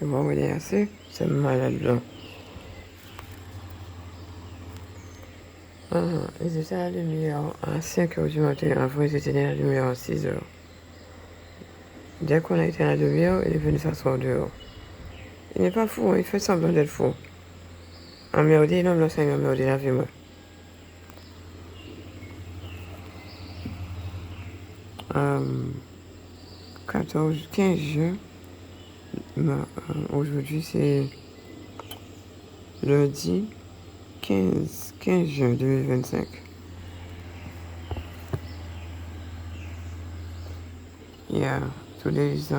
Tu vois où il est assez? C'est malade là. Ils étaient à la lumière à 5 heures du matin. Avant, ils étaient à la lumière à 6 heures. Dès qu'on a été à la lumière, il est venu s'asseoir dehors. Il n'est pas fou, hein, il fait semblant d'être fou. Emmerdé, l'homme là, c'est emmerdé la vie, moi. 14, 15 juin. Aujourd'hui, c'est lundi 15 juin 2025. Yeah, today is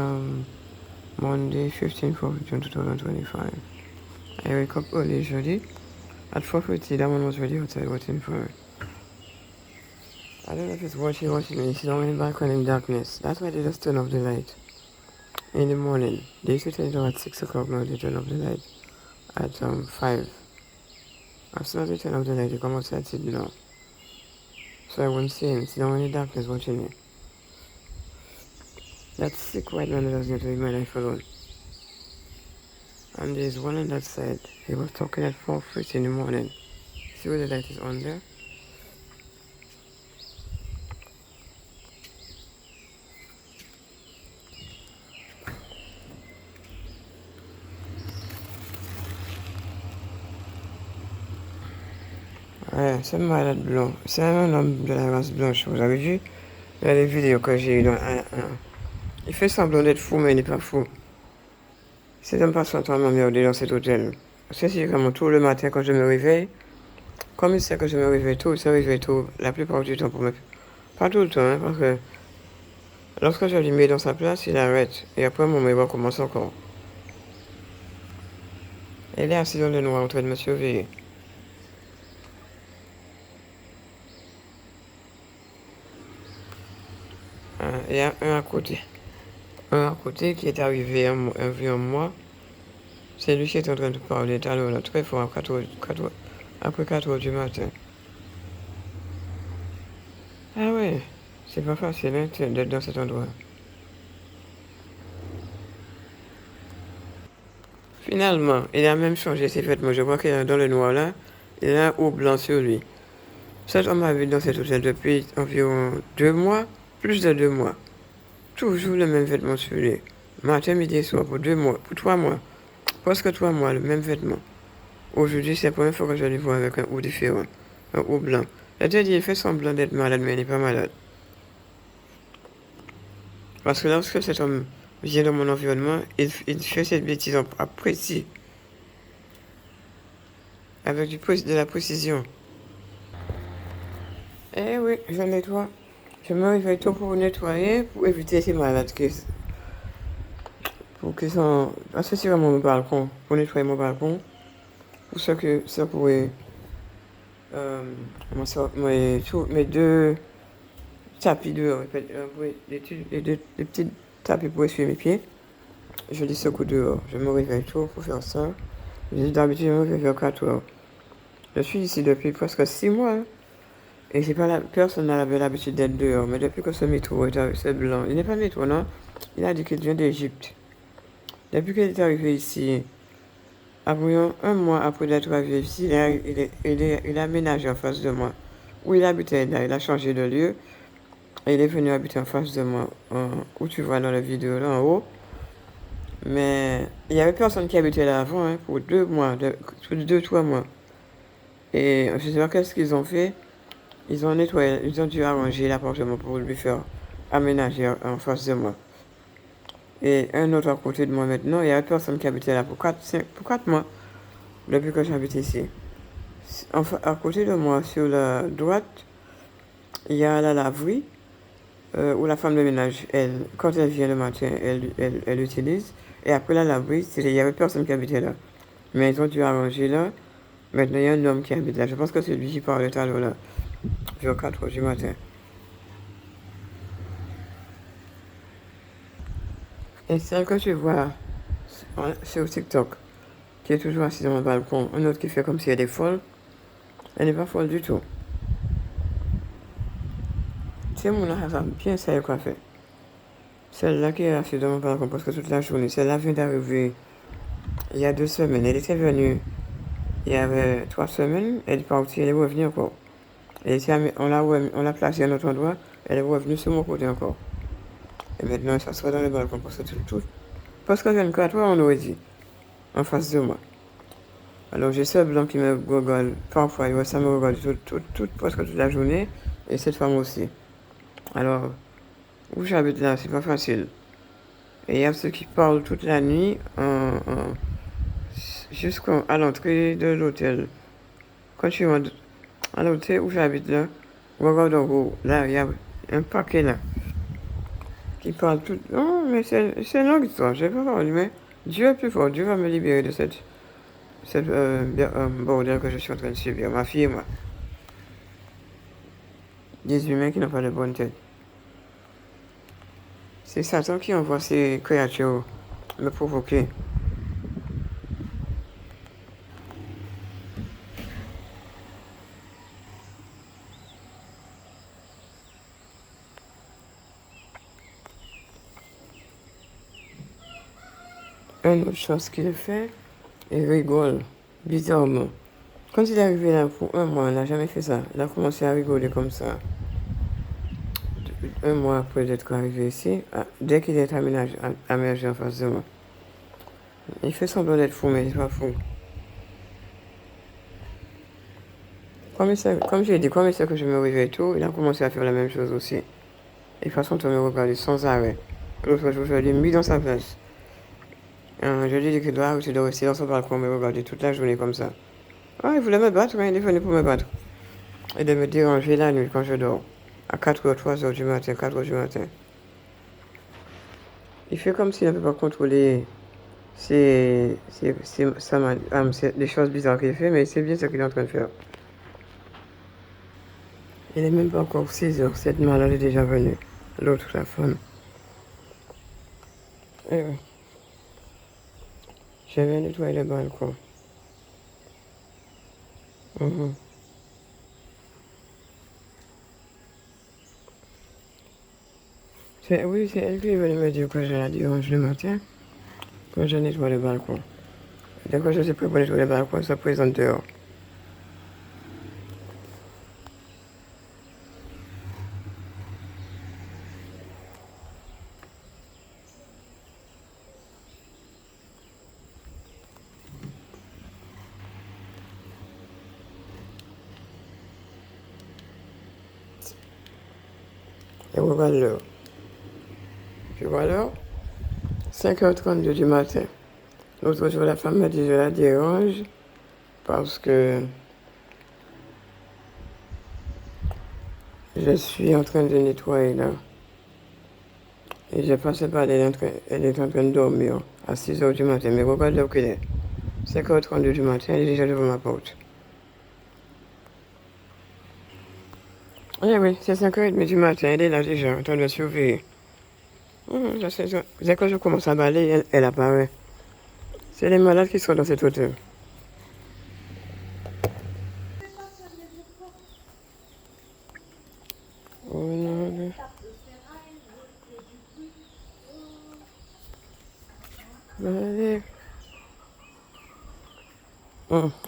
Monday, 15th of June 2025. I wake up early usually. At 4:30, that one was ready outside waiting for her. I don't know if it's watching me. She's on my balcony in darkness. That's why they just turn off the light in the morning. They used to turn it on at 6 o'clock, now they turn off the light at 5. As soon as they turn off the light, they come outside sit down. So I won't see him. She's down in the darkness watching me. That sick white man that does not leave my life alone. And there's one on that side. He was talking at 4:30 in the morning. See where the light is on there? Ouais, c'est malade blanc. C'est un homme de la race blanche. Vous avez vu? Il y a des vidéos que j'ai eues dans Il fait semblant d'être fou, mais il n'est pas fou. Cet homme passe son temps à m'emmerder dans cet hôtel. C'est vraiment tout le matin quand je me réveille. Comme il sait que je me réveille tôt, il se réveille tôt la plupart du temps pour me... Pas tout le temps, hein, parce que lorsque je lui mets dans sa place, il arrête. Et après, mon mémoire commence encore. Elle est assise dans le noir en train de me surveiller. Il y a un à côté. Un à côté qui est arrivé environ moi. C'est lui qui est en train de parler tout à l'heure, très fort, après 4 heures du matin. Ah ouais, c'est pas facile hein, d'être dans cet endroit. Finalement, il a même changé ses vêtements. Je vois qu'il est dans le noir là, il a un haut blanc sur lui. Cet homme a vécu dans cet hôtel depuis environ 2 mois, plus de 2 mois. Toujours le même vêtement sur lui. Matin, midi et soir, pour 2 mois, pour 3 mois. Presque 3 mois, le même vêtement. Aujourd'hui, c'est la première fois que je le vois avec un haut différent, un haut blanc. C'est-à-dire, il fait semblant d'être malade, mais il n'est pas malade. Parce que lorsque cet homme vient dans mon environnement, il fait cette bêtise précis, avec de la précision. Eh oui, je nettoie. Je me réveille tôt pour nettoyer, pour éviter ces malades pour qu'ils sont... Parce que c'est vraiment mon balcon, pour nettoyer mon balcon, pour ce que ça pourrait... mes 2 tapis dehors, les petits tapis pour essuyer mes pieds. Je les secoue dehors. Je me réveille tôt pour faire ça. D'habitude, je me réveille vers 4 heures. Je suis ici depuis presque 6 mois. Hein. Et personne n'a l'habitude d'être dehors. Mais depuis que ce métro c'est blanc. Il n'est pas métro, non? Il a dit qu'il vient d'Égypte. Depuis qu'il est arrivé ici, environ 1 mois après d'être arrivé ici, il a aménagé en face de moi. Où il habitait là, il a changé de lieu. Et il est venu habiter en face de moi, où tu vois dans la vidéo là en haut. Mais il n'y avait personne qui habitait là avant, hein, pour 2 mois, 2-3 mois. Et je ne sais pas qu'est-ce qu'ils ont fait. Ils ont nettoyé, ils ont dû arranger l'appartement pour lui faire aménager en face de moi. Et un autre à côté de moi maintenant, il n'y avait personne qui habitait là pour 4 mois, depuis que j'habite ici. Enfin, à côté de moi, sur la droite, il y a la laverie, où la femme de ménage, quand elle vient le matin, elle utilise. Et après la laverie, il n'y avait personne qui habitait là. Mais ils ont dû arranger là. Maintenant, il y a un homme qui habite là. Je pense que c'est lui qui parlait tout à l'heure là, vers 4 heures du matin. Et celle que tu vois sur TikTok, qui est toujours assise sur mon balcon, une autre qui fait comme si elle est folle, elle n'est pas folle du tout. C'est mon âge, bien sérieux quoi faire. Celle-là qui est assise dans mon balcon parce que toute la journée, celle-là vient d'arriver il y a 2 semaines. Elle était venue il y avait 3 semaines. Elle est partie, elle est revenue encore. On l'a placée à un autre endroit. Elle est revenue sur mon côté encore. Et maintenant, elle s'assoit dans le balcon pour se tout. Parce que 24 heures, on aurait dit, en face de moi. Alors j'ai ce blanc qui me regarde parfois, ça me regarde presque toute la journée. Et cette femme aussi. Alors, où j'habite là, c'est pas facile. Et il y a ceux qui parlent toute la nuit jusqu'à l'entrée de l'hôtel. Quand je rentre à l'hôtel où j'habite là, regarde en haut, là, il y a un paquet là, qui parle tout. Non, mais c'est une longue histoire, je ne vais pas parler, mais Dieu est plus fort, Dieu va me libérer de cette bordel que je suis en train de subir, ma fille et moi. Des humains qui n'ont pas de bonne tête. C'est Satan qui envoie ces créatures me provoquer. Une autre chose qu'il fait, il rigole, bizarrement. Quand il est arrivé là pour un mois, il n'a jamais fait ça. Il a commencé à rigoler comme ça. Un mois après d'être arrivé ici, dès qu'il est aménagé en face de moi, il fait semblant d'être fou, mais il n'est pas fou. Comme j'ai dit, comme il sait que je me réveille tôt, il a commencé à faire la même chose aussi. Et façon de me regarder sans arrêt. L'autre jour, je l'ai mis dans sa place. Je lui ai dit qu'il doit arrêter de rester dans son balcon, me regarder toute la journée comme ça. Ah, il voulait me battre, mais il est venu pour me battre. Et de me déranger la nuit quand je dors. À 4h, 3h du matin, 4h du matin. Il fait comme s'il ne peut pas contrôler les choses bizarres qu'il fait, mais c'est bien ce qu'il est en train de faire. Il n'est même pas encore 6h, cette malade est déjà venue. L'autre, la femme. Eh oui. Je vais nettoyer le balcon. Oui, c'est elle qui est venue me dire que j'ai la dérange le matin, quand je nettoie le balcon. Dès que je suis prêt pour nettoyer le balcon, ça présente dehors. Et regarde l'heure. Tu vois l'heure? 5h32 du matin. L'autre jour, la femme m'a dit je la dérange parce que je suis en train de nettoyer là. Et j'ai passé par elle, elle est en train de dormir à 6h du matin. Mais regarde l'heure qu'il est. 5h32 du matin, elle est déjà devant ma porte. Oui, c'est 5h30 du matin, elle est là déjà, en train de me surveiller. Dès que je commence à balayer, elle apparaît. C'est les malades qui sont dans cet hôtel. Oh non. Allez.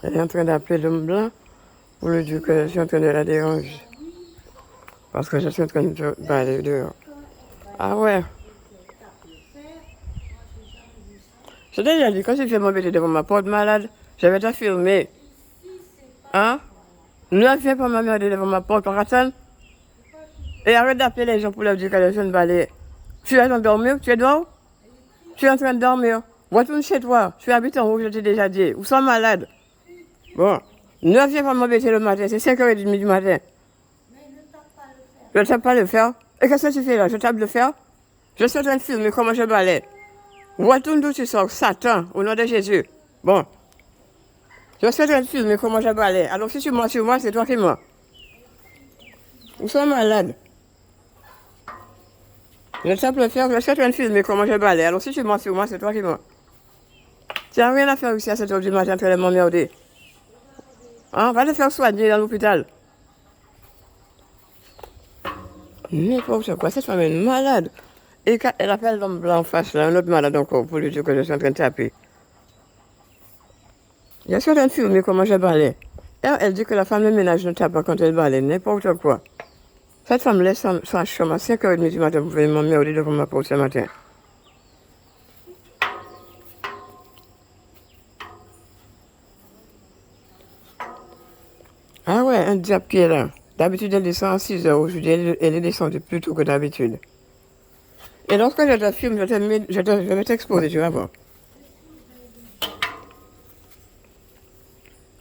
Elle est en train d'appeler l'homme blanc pour lui dire que je suis en train de la déranger. Parce que je suis en train de balayer dehors. Ah ouais. Je t'ai déjà dit, quand tu fais m'embêter devant ma porte malade, je vais te filmer. Hein? Ne viens pas m'emmerder devant ma porte, Ratan. Et arrête d'appeler les gens pour leur dire que je viens de balayer. Tu es en train de dormir? Tu es dehors? Tu es en train de dormir? Retourne chez toi. Tu habites en haut, je t'ai déjà dit. Ou sont malade. Bon. Ne viens pas m'embêter le matin, c'est 5h30 du matin. Je ne tape pas le fer. Et qu'est-ce que tu fais là? Je tape le fer? Je suis en train de filmer comment je balaye. Retourne d'où tu sors, Satan, au nom de Jésus. Bon. Je suis en train de filmer comment je balaye. Alors si tu mens sur moi, c'est toi qui mens. Vous sommes malades. Je tape le fer, je suis en train de filmer comment je balaye. Alors si tu mens sur moi, c'est toi qui mens. Tu n'as rien à faire ici à 7h du matin, tu vas m'emmerder. Hein? Va te faire soigner dans l'hôpital. N'importe quoi, cette femme est malade. Et quand elle appelle l'homme blanc en face, là, un autre malade encore, pour lui dire que je suis en train de taper. Il y a certaines filles, comment je balais. Elle dit que la femme de ménage ne tape pas quand elle balait, n'importe quoi. Cette femme laisse sa chambre à 5h30 du matin pour venir m'emmerder devant ma porte ce matin. Ah ouais, un diable qui est là. D'habitude, elle descend à 6h. Aujourd'hui, elle est descendue plus tôt que d'habitude. Et lorsque je te filme, je vais t'exposer, tu vas voir.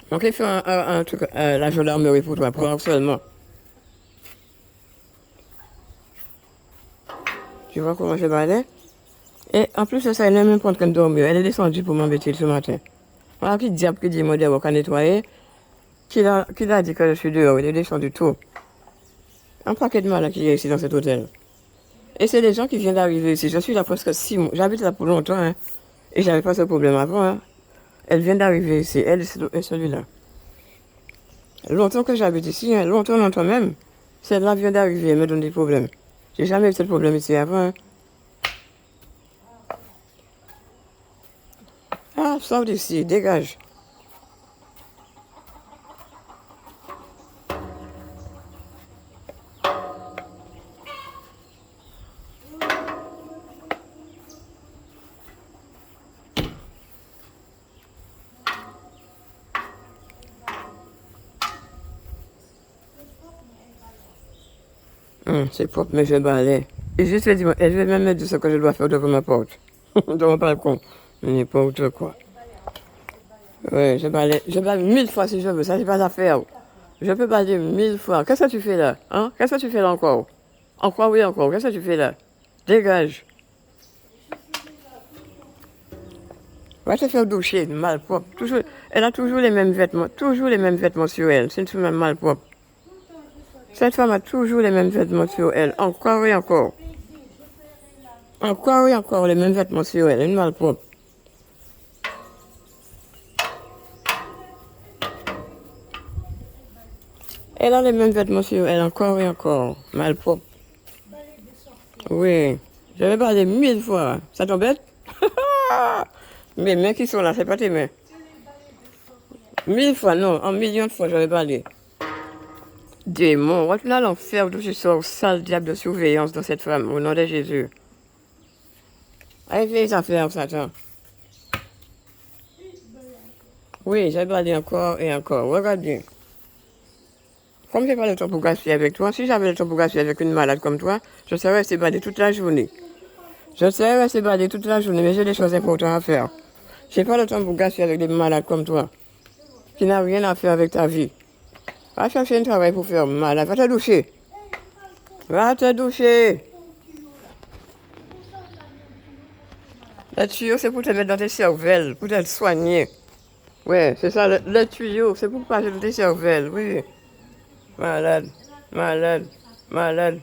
Donc, il fait un truc, la gendarmerie pour toi, pour harcèlement. Tu vois comment je balais? Et en plus de ça, elle n'est même pas en train de dormir. Elle est descendue pour m'embêter ce matin. Voilà qui diable qui dit, moi, d'abord qu'à nettoyer. Qui a dit que je suis dehors, il est descendu tout. Un paquet de malades qui est ici dans cet hôtel. Et c'est des gens qui viennent d'arriver ici. Je suis là presque 6 mois. J'habite là pour longtemps, hein. Et j'avais pas ce problème avant, hein. Elle vient d'arriver ici, elle et celui-là. Longtemps que j'habite ici, hein. Longtemps même. Celle-là vient d'arriver, elle me donne des problèmes. J'ai jamais eu ce problème ici avant, hein. Ah, sors d'ici, dégage. C'est propre, mais je balaye. Et juste elle va même me dire ce que je dois faire devant ma porte. Devant mon balcon. N'importe quoi. Oui, je balaye 1000 fois si je veux, ça c'est pas l'affaire. Je peux balayer 1000 fois. Qu'est-ce que tu fais là? Hein? Qu'est-ce que tu fais là encore? Encore, oui, encore. Qu'est-ce que tu fais là? Dégage. Va te faire doucher, malpropre. Toujours, elle a toujours les mêmes vêtements sur elle. C'est tout même malpropre. Cette femme a toujours les mêmes vêtements sur elle. Encore et encore. Encore et encore les mêmes vêtements sur elle. Elle est malpropre. Elle a les mêmes vêtements sur elle, encore et encore. Malpropre. Oui. Je vais parler 1000 fois. Ça t'embête? Mes mains qui sont là, c'est pas tes mains. 1000 fois, non. En millions de fois, je vais parler. Démon, retourne à l'enfer d'où tu sors, sale diable de surveillance dans cette femme, au nom de Jésus. Allez, fais les affaires, Satan. Oui, j'ai parlé encore et encore. Regarde bien. Comme je n'ai pas le temps pour gaspiller avec toi, si j'avais le temps pour gaspiller avec une malade comme toi, je serais resté baladé toute la journée. Je serais resté baladé toute la journée, mais j'ai des choses importantes à faire. Je n'ai pas le temps pour gaspiller avec des malades comme toi, qui n'ont rien à faire avec ta vie. Va chercher un travail pour faire malade. Va te doucher. Va te doucher. Le tuyau, c'est pour te mettre dans tes cervelles, pour te soigner. Ouais, c'est ça, le tuyau, c'est pour passer dans tes cervelles, oui. Malade, malade, malade.